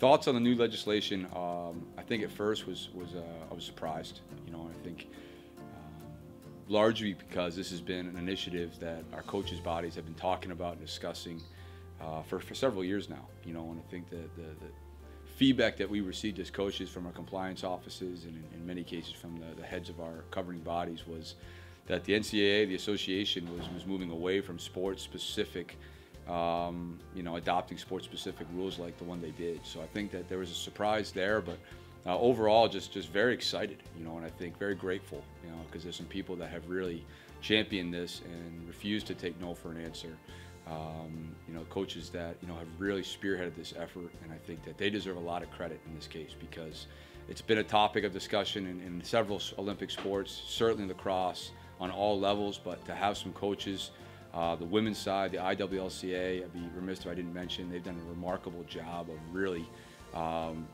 Thoughts on the new legislation? I think at first I was surprised. I think largely because this has been an initiative that our coaches' bodies have been talking about and discussing for several years now. And I think that the feedback that we received as coaches from our compliance offices and in many cases from the heads of our governing bodies was that the NCAA, the association, was moving away from sports-specific, adopting sports-specific rules like the one they did. So I think that there was a surprise there, but overall, just very excited, and I think very grateful, because there's some people that have really championed this and refused to take no for an answer. Coaches that have really spearheaded this effort, and I think that they deserve a lot of credit in this case because it's been a topic of discussion in several Olympic sports, certainly lacrosse on all levels. But to have some coaches, the women's side, the IWLCA, I'd be remiss if I didn't mention, they've done a remarkable job of really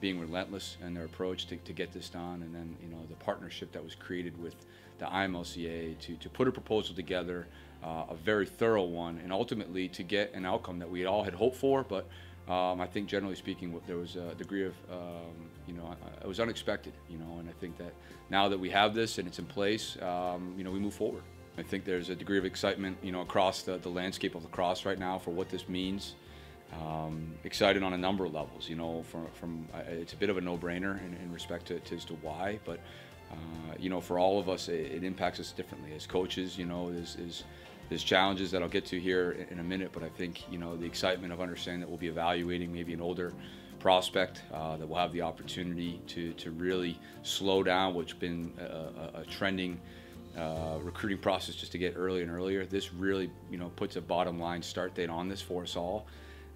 being relentless in their approach to get this done, and then the partnership that was created with the IMLCA to put a proposal together, a very thorough one, and ultimately to get an outcome that we all had hoped for. But I think generally speaking, there was a degree of it was unexpected, and I think that now that we have this and it's in place, we move forward. I think there's a degree of excitement, across the landscape of lacrosse right now for what this means. Excited on a number of levels, it's a bit of a no-brainer in respect to as to why, but for all of us, it impacts us differently as coaches. There's challenges that I'll get to here in a minute, but I think the excitement of understanding that we'll be evaluating maybe an older prospect that will have the opportunity to really slow down what's been a trending recruiting process just to get earlier and earlier. This really puts a bottom line start date on this for us all,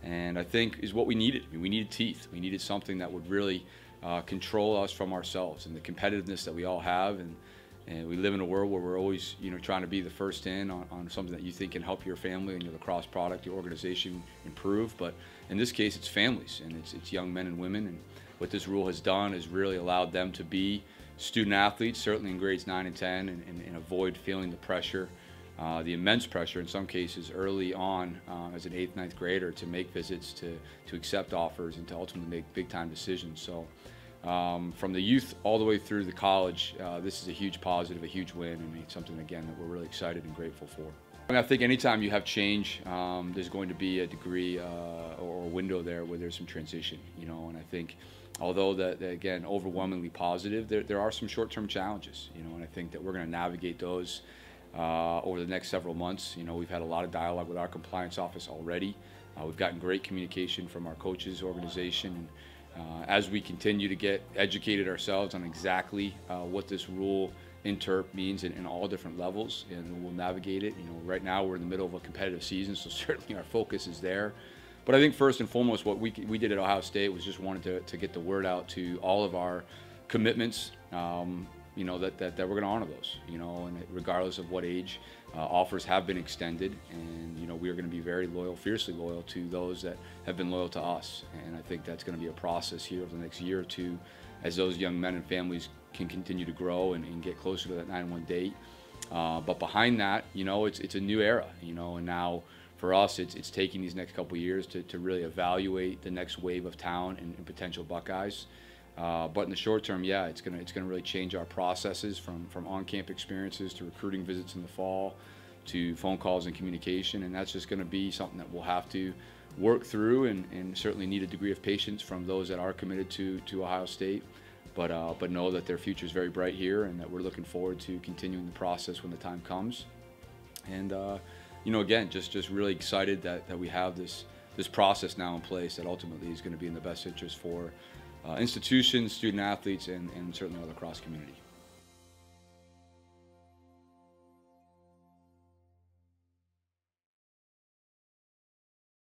and I think is what we needed. We needed teeth. We needed something that would really control us from ourselves and the competitiveness that we all have, and we live in a world where we're always trying to be the first in on something that you think can help your family and your lacrosse product, your organization improve. But in this case, it's families and it's young men and women, and what this rule has done is really allowed them to be student athletes, certainly in grades 9 and 10, and avoid feeling the pressure, the immense pressure in some cases early on as an 8th, 9th grader to make visits, to accept offers, and to ultimately make big-time decisions. So from the youth all the way through the college, this is a huge positive, a huge win, and it's something, again, that we're really excited and grateful for. I think anytime you have change, there's going to be a degree or a window there where there's some transition, and I think although that again, overwhelmingly positive, there are some short-term challenges, and I think that we're going to navigate those over the next several months. We've had a lot of dialogue with our compliance office already. We've gotten great communication from our coaches organization. As we continue to get educated ourselves on exactly what this rule interp means in all different levels, and we'll navigate it. Right now we're in the middle of a competitive season, so certainly our focus is there. But I think first and foremost, what we did at Ohio State was just wanted to get the word out to all of our commitments, that we're going to honor those, and regardless of what age. Offers have been extended, and we are going to be very loyal, fiercely loyal to those that have been loyal to us. And I think that's going to be a process here over the next year or two as those young men and families can continue to grow and get closer to that 9-1 date. But behind that, it's a new era, and now for us, it's taking these next couple of years to really evaluate the next wave of talent and potential Buckeyes. But in the short term, yeah, it's gonna really change our processes from on-camp experiences to recruiting visits in the fall to phone calls and communication, and that's just going to be something that we'll have to work through and certainly need a degree of patience from those that are committed to Ohio State. But know that their future is very bright here, and that we're looking forward to continuing the process when the time comes. And again, just really excited that we have this process now in place that ultimately is going to be in the best interest for institutions, student athletes, and certainly our lacrosse community.